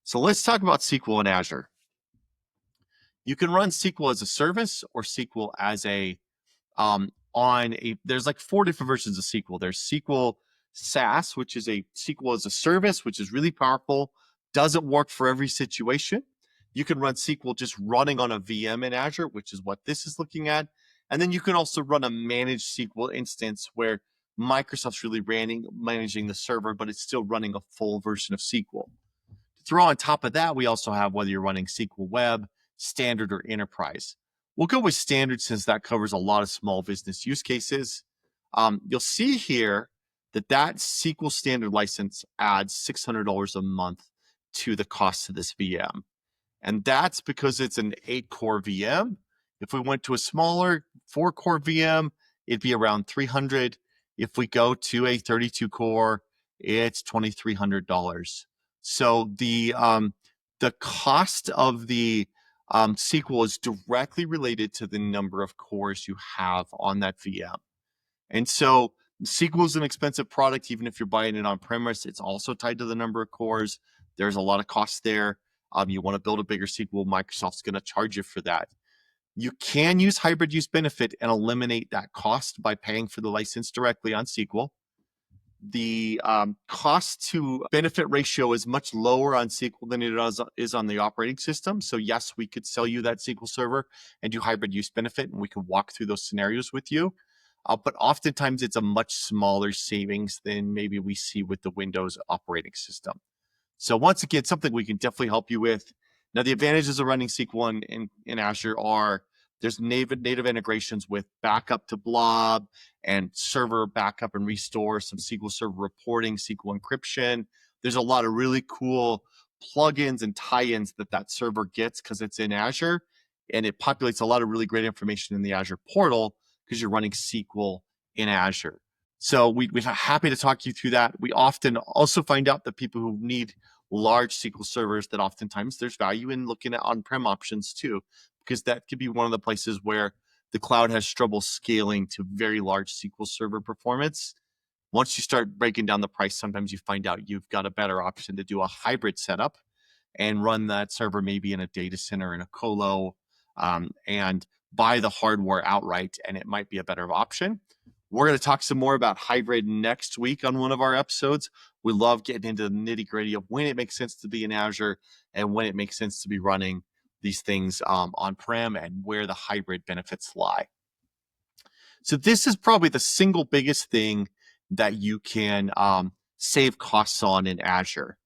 So let's talk about SQL in Azure. You can run SQL as a service or SQL as there's like 4 different versions of SQL. There's SQL SaaS, which is a SQL as a service, which is really powerful, doesn't work for every situation. You can run SQL just running on a VM in Azure, which is what this is looking at. And then you can also run a managed SQL instance where Microsoft's really managing the server, but it's still running a full version of SQL. Throw on top of that, we also have whether you're running SQL Web, Standard, or Enterprise. We'll go with Standard since that covers a lot of small business use cases. You'll see here that SQL Standard license adds $600 a month to the cost of this VM. And that's because it's an 8-core VM. If we went to a smaller 4-core VM, it'd be around $300. If we go to a 32-core, it's $2,300. So the cost of the SQL is directly related to the number of cores you have on that VM. And so SQL is an expensive product, even if you're buying it on premise. It's also tied to the number of cores. There's a lot of cost there. You want to build a bigger SQL, Microsoft's going to charge you for that. You can use hybrid use benefit and eliminate that cost by paying for the license directly on SQL. The cost to benefit ratio is much lower on SQL than it is on the operating system. So yes, we could sell you that SQL Server and do hybrid use benefit, and we can walk through those scenarios with you. But oftentimes it's a much smaller savings than maybe we see with the Windows operating system. So once again, something we can definitely help you with. Now, the advantages of running SQL in Azure are there's native integrations with backup to blob and server backup and restore, some SQL Server reporting, SQL encryption. There's a lot of really cool plugins and tie-ins that server gets because it's in Azure, and it populates a lot of really great information in the Azure portal because you're running SQL in Azure. So we're happy to talk you through that. We often also find out that people who need large SQL servers, that oftentimes there's value in looking at on-prem options too, because that could be one of the places where the cloud has trouble scaling to very large SQL Server performance. Once you start breaking down the price, sometimes you find out you've got a better option to do a hybrid setup and run that server maybe in a data center, in a colo, and buy the hardware outright, and it might be a better option. We're going to talk some more about hybrid next week on one of our episodes. We love getting into the nitty-gritty of when it makes sense to be in Azure and when it makes sense to be running these things on-prem and where the hybrid benefits lie. So this is probably the single biggest thing that you can save costs on in Azure.